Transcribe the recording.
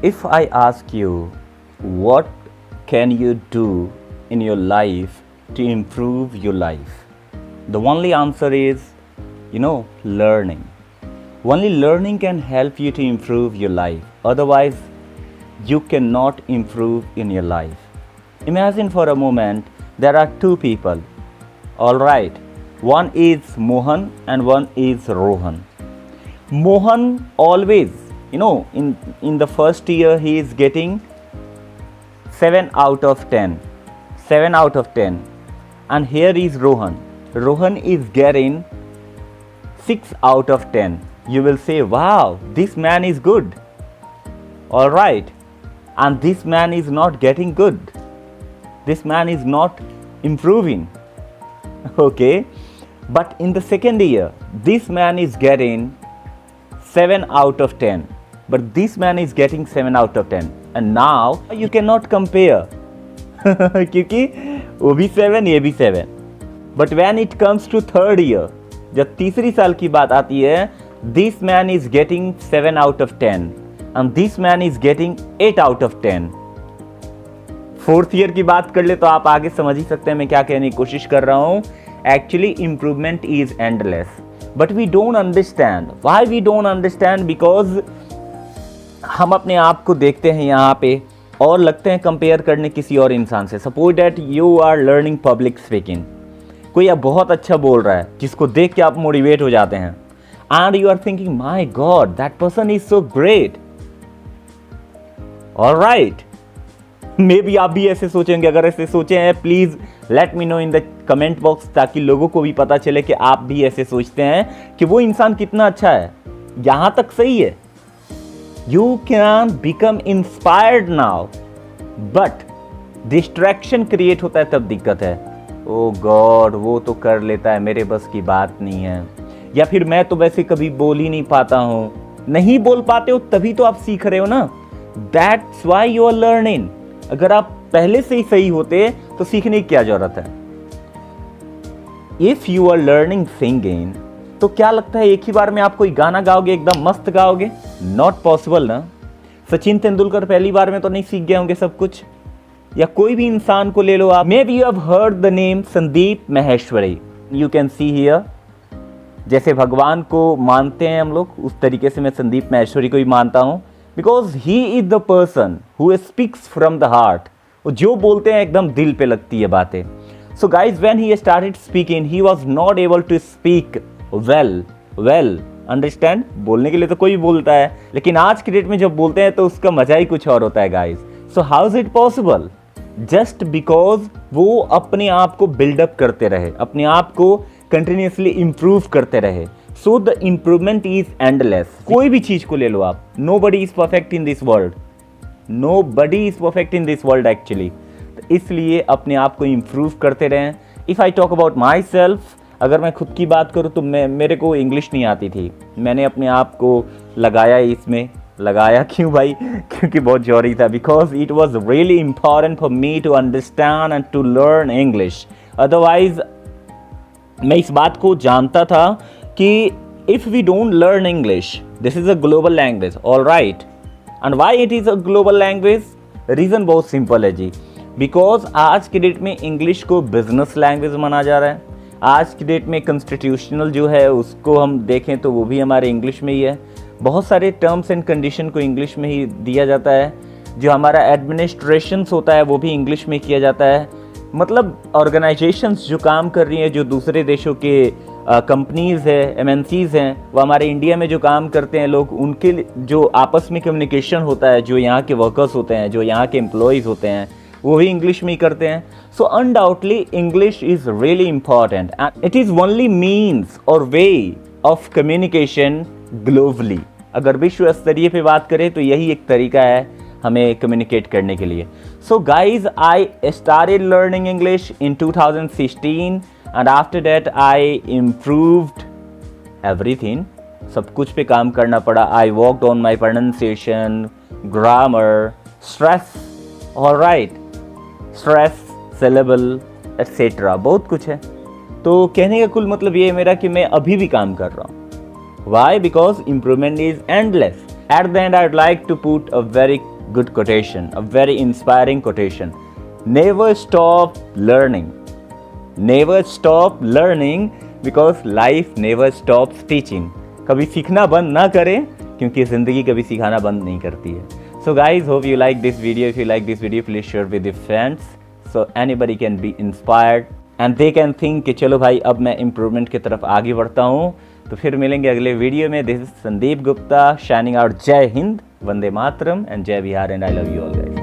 If I ask you, what can you do in your life to improve your life? The only answer is, learning. Only learning can help you to improve your life. Otherwise, you cannot improve in your life. Imagine for a moment there are two people. Alright, one is Mohan and one is Rohan. Mohan always, in the first year he is getting 7 out of 10. 7 out of 10. And here is Rohan. Rohan is getting 6 out of 10. You will say, wow, this man is good. Alright. And this man is not getting good. This man is not improving. Okay. But in the second year, this man is getting 7 out of 10. But this man is getting 7 out of 10. And now you cannot compare. क्योंकि वो भी 7 ये भी 7. But when it comes to third year, जब तीसरी साल की बात आती है, this man is getting 7 out of 10 and this man is getting 8 out of 10. Fourth year की बात कर ले तो आप आगे समझ ही सकते हैं मैं क्या कहने की कोशिश कर रहा हूं. Actually improvement is endless, but we don't understand. Why we don't understand? Because हम अपने आप को देखते हैं यहाँ पे और लगते हैं कंपेयर करने किसी और इंसान से. Suppose that you are learning public speaking. कोई अब बहुत अच्छा बोल रहा है जिसको देख के आप मोटिवेट हो जाते हैं and you are thinking my god that person is so great. Alright, maybe आप भी ऐसे सोचेंगे. अगर ऐसे सोचे हैं please let me know in the comment box, ताकि लोगों को भी पता चले कि आप भी ऐसे सोचते हैं कि वो इंसान कितना अच्छा है. यहां तक सही है. You can become inspired now, but distraction create होता है तब दिक्कत है. Oh God, वो तो कर लेता है, मेरे बस की बात नहीं है. या फिर मैं तो वैसे कभी बोल ही नहीं पाता हूँ. नहीं बोल पाते हो तभी तो आप सीख रहे हो ना. That's why you are learning. अगर आप पहले से ही सही होते तो सीखने की क्या जरूरत है. If you are learning singing, तो क्या लगता है एक ही बार में आप कोई गाना गाओगे, एकदम मस्त गाओगे? नॉट पॉसिबल ना. सचिन तेंदुलकर पहली बार में तो नहीं सीख गए होंगे सब कुछ. या कोई भी इंसान को ले लो आप. May be you have heard the name Sandeep Maheshwari. You can see here. जैसे भगवान को मानते हैं हम लोग, उस तरीके से मैं संदीप माहेश्वरी को भी मानता हूँ. Because he is the person who speaks from the heart. वो जो बोलते हैं एकदम दिल पे लगती है बातें. So guys, when he started speaking he was not able to speak well. Understand. बोलने के लिए तो कोई भी बोलता है, लेकिन आज की डेट में जब बोलते हैं तो उसका मजा ही कुछ और होता है guys. So how is it possible? Just because वो अपने आप को बिल्डअप करते रहे, अपने आप को कंटिन्यूसली इंप्रूव करते रहे. So the improvement is endless. कोई भी चीज को ले लो आप. Nobody is perfect in this world. Nobody is perfect in this world actually. इसलिए अपने आप को इंप्रूव करते रहें. If I talk about my self, अगर मैं खुद की बात करूँ तो मेरे को इंग्लिश नहीं आती थी. मैंने अपने आप को लगाया इसमें. लगाया क्यों भाई? क्योंकि बहुत जरूरी था. Because it was really important for me to understand and to learn English. Otherwise मैं इस बात को जानता था कि if we don't learn English, this is a global language. All right. And why it is a global language? Reason बहुत simple है जी. बिकॉज आज की डेट में इंग्लिश को बिजनेस लैंग्वेज माना जा रहा है. आज की डेट में कॉन्स्टिट्यूशनल जो है उसको हम देखें तो वो भी हमारे इंग्लिश में ही है. बहुत सारे टर्म्स एंड कंडीशन को इंग्लिश में ही दिया जाता है. जो हमारा एडमिनिस्ट्रेशंस होता है वो भी इंग्लिश में किया जाता है. मतलब ऑर्गेनाइजेशंस जो काम कर रही हैं, जो दूसरे देशों के कंपनीज़ है, एमएनसीज़ हैं, वो हमारे इंडिया में जो काम करते हैं लोग, उनके जो आपस में कम्युनिकेशन होता है, जो यहाँ के वर्कर्स होते हैं, जो यहाँ के एम्प्लॉयज़ होते हैं, वो भी इंग्लिश में ही करते हैं. So undoubtedly English is really important and it is only means और वे ऑफ कम्युनिकेशन ग्लोबली. अगर विश्व स्तरीय पे बात करें तो यही एक तरीका है हमें कम्युनिकेट करने के लिए. So guys, I started learning English in 2016 and after that I improved everything. सब कुछ पे काम करना पड़ा. I worked on my pronunciation, grammar, stress. Alright, stress, syllable etcetera, बहुत कुछ है. तो कहने का कुल मतलब ये है मेरा कि मैं अभी भी काम कर रहा हूँ. Why? Because improvement is endless. At the end, I'd like to put a very good quotation, a very inspiring quotation. Never stop learning. Never stop learning because life never stops teaching. कभी सीखना बंद ना करें क्योंकि ज़िंदगी कभी सिखाना बंद नहीं करती है. So guys, hope you like this video. If you like this video, please share with your friends so anybody can be inspired and they can think कि चलो भाई अब मैं इम्प्रूवमेंट की तरफ आगे बढ़ता हूँ. तो फिर मिलेंगे अगले वीडियो में. This is Sandeep Gupta shining out. जय हिंद, वंदे मातरम एंड जय Bihar and I love you all guys.